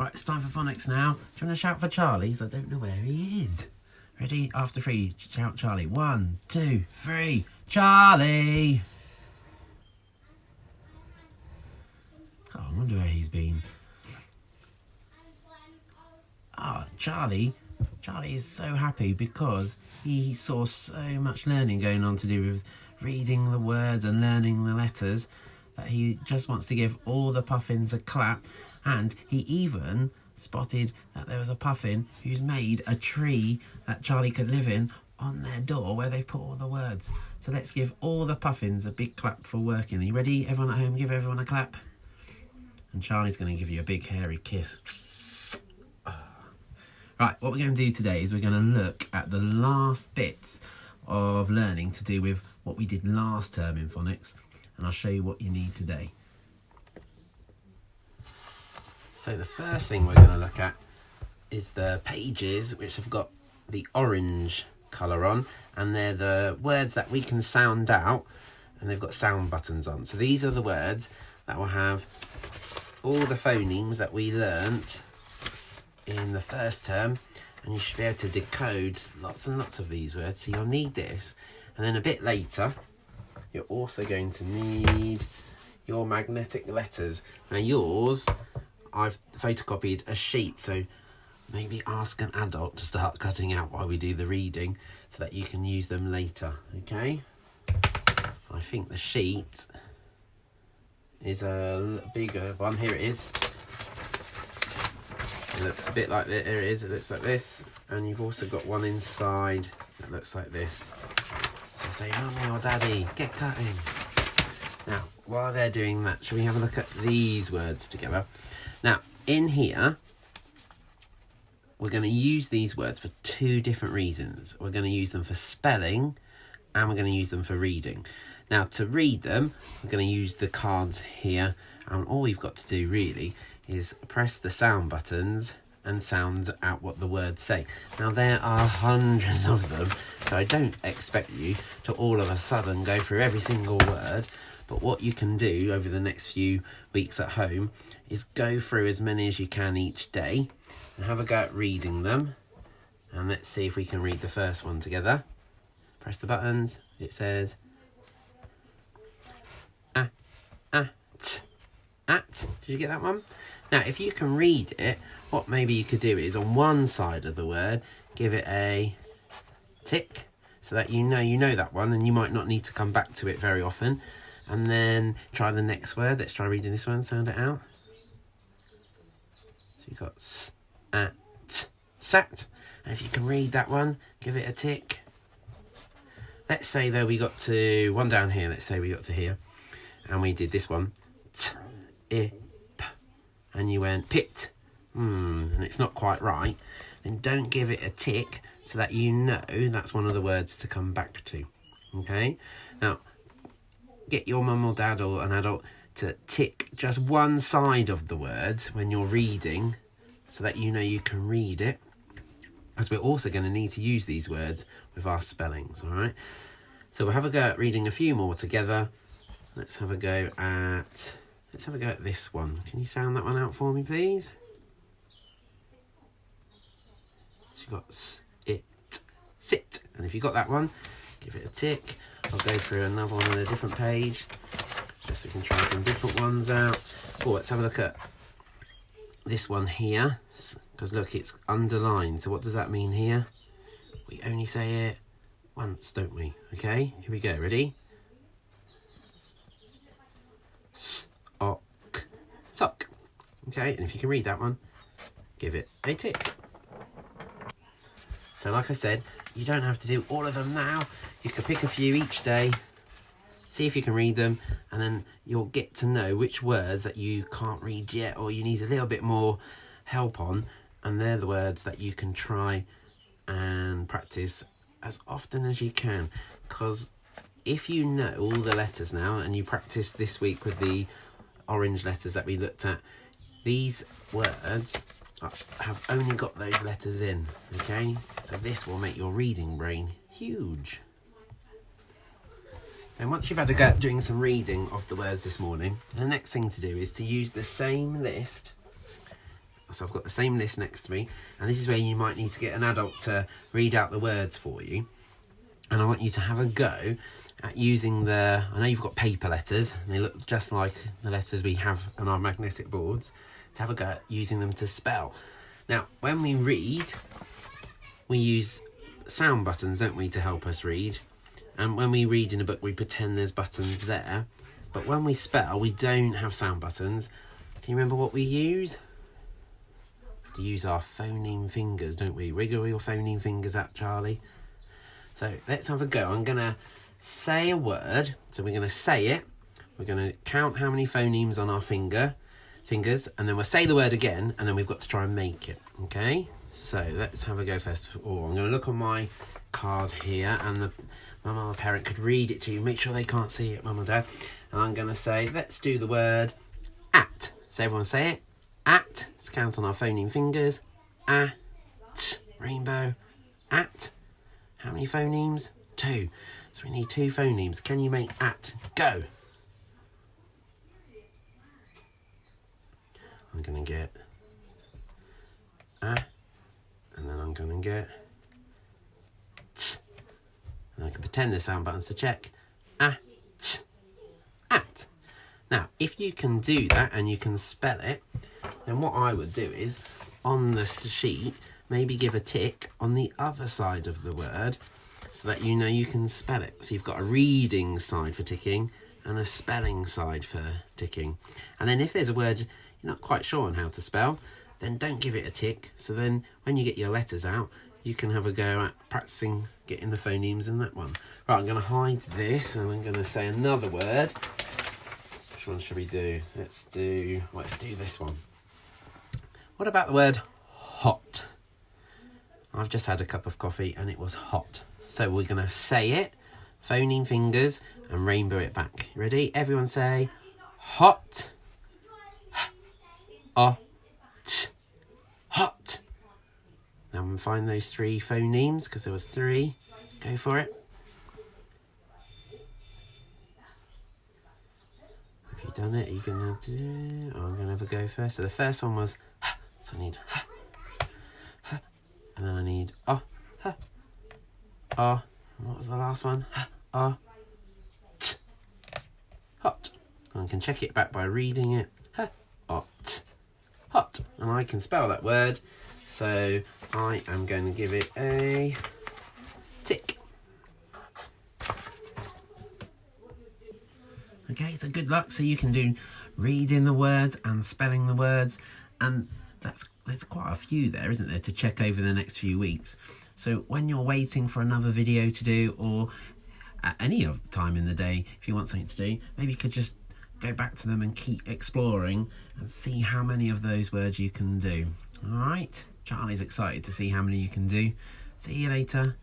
Right, it's time for phonics now. Do you want to shout for Charlie's? I don't know where he is. Ready? After 3, shout Charlie. 1, 2, 3. Charlie! Oh, I wonder where he's been. Oh, Charlie is so happy because he saw so much learning going on to do with reading the words and learning the letters that he just wants to give all the puffins a clap. And he even spotted that there was a puffin who's made a tree that Charlie could live in on their door where they put all the words. So let's give all the puffins a big clap for working. Are you ready? Everyone at home, give everyone a clap. And Charlie's going to give you a big hairy kiss. Right, what we're going to do today is we're going to look at the last bits of learning to do with what we did last term in phonics, and I'll show you what you need today. So the first thing we're going to look at is the pages which have got the orange colour on, and they're the words that we can sound out, and they've got sound buttons on. So these are the words that will have all the phonemes that we learnt in the first term, and you should be able to decode lots and lots of these words. So you'll need this, and then a bit later you're also going to need your magnetic letters. Now yours, I've photocopied a sheet, so maybe ask an adult to start cutting out while we do the reading so that you can use them later, okay? I think the sheet is a bigger one. Here it is. It looks a bit like this. Here it is. It looks like this. And you've also got one inside that looks like this. So say, Mummy or Daddy, get cutting. Now, while they're doing that, shall we have a look at these words together? Now, in here, we're going to use these words for 2 different reasons. We're going to use them for spelling, and we're going to use them for reading. Now, to read them, we're going to use the cards here, and all we've got to do really is press the sound buttons and sound out what the words say. Now, there are hundreds of them, so I don't expect you to all of a sudden go through every single word, but what you can do over the next few weeks at home is go through as many as you can each day and have a go at reading them. And let's see if we can read the first one together. Press the buttons. It says at. Did you get that one? Now, if you can read it, what maybe you could do is on one side of the word, give it a tick so that you know that one, and you might not need to come back to it very often. And then try the next word. Let's try reading this one. Sound it out. So you've got sat. And if you can read that one, give it a tick. Let's say though we got to one down here. Let's say we got to here, and we did this one. And you went pit. And it's not quite right. Then don't give it a tick so that you know that's one of the words to come back to. Okay. Now, get your mum or dad or an adult to tick just one side of the words when you're reading so that you know you can read it, because we're also going to need to use these words with our spellings, all right? So we'll have a go at reading a few more together. Let's have a go at this one. Can you sound that one out for me, please? So you've got sit. And if you got that one, give it a tick. I'll go through another one on a different page, just so we can try some different ones out. Oh, let's have a look at this one here, because look, it's underlined. So what does that mean here? We only say it once, don't we? Okay, here we go. Ready? Sock. Okay, and if you can read that one, give it a tick. So like I said, you don't have to do all of them now. You can pick a few each day, see if you can read them, and then you'll get to know which words that you can't read yet or you need a little bit more help on, and they're the words that you can try and practice as often as you can. Because if you know all the letters now and you practice this week with the orange letters that we looked at, these words have only got those letters in, okay? So this will make your reading brain huge. And once you've had a go at doing some reading of the words this morning, the next thing to do is to use the same list So I've got the same list next to me, and this is where you might need to get an adult to read out the words for you. And I want you to have a go at using I know you've got paper letters, and they look just like the letters we have on our magnetic boards, to have a go at using them to spell. Now, when we read, we use sound buttons, don't we, to help us read. And when we read in a book, we pretend there's buttons there. But when we spell, we don't have sound buttons. Can you remember what we use? To use our phoneme fingers, don't we? Wiggle your phoneme fingers at Charlie. So let's have a go. I'm going to say a word. So we're going to say it. We're going to count how many phonemes on our fingers. And then we'll say the word again. And then we've got to try and make it. Okay? So let's have a go first of all. I'm going to look on my card here. And Mum or the parent could read it to you. Make sure they can't see it, Mum or Dad. And I'm going to say, let's do the word at. So everyone say it. At. Let's count on our phoneme fingers. At. Rainbow. At. How many phonemes? 2. So we need 2 phonemes. Can you make at? Go. I'm going to get and then I'm going to get t. And I can pretend there's sound buttons to check. At. Now, if you can do that and you can spell it, then what I would do is, on the sheet, maybe give a tick on the other side of the word so that you know you can spell it. So you've got a reading side for ticking and a spelling side for ticking. And then if there's a word you're not quite sure on how to spell, then don't give it a tick. So then when you get your letters out, you can have a go at practicing getting the phonemes in that one. Right, I'm going to hide this and I'm going to say another word. Which one should we do? Let's do this one. What about the word hot? I've just had a cup of coffee and it was hot. So we're going to say it, phoneme fingers, and rainbow it back. Ready? Everyone say hot. Hot. Now we'll find those 3 phonemes because there was 3. Go for it. Have you done it? Are you going to do it? I'm going to have a go first. So the first one was so I need and then I need and what was the last one? Hot. And I can check it back by reading it. Hot. And I can spell that word. So I am going to give it a tick. Okay, so good luck. So you can do reading the words and spelling the words. And there's quite a few there, isn't there, to check over the next few weeks. So when you're waiting for another video to do, or at any other time in the day, if you want something to do, maybe you could just go back to them and keep exploring and see how many of those words you can do. All right? Charlie's excited to see how many you can do. See you later.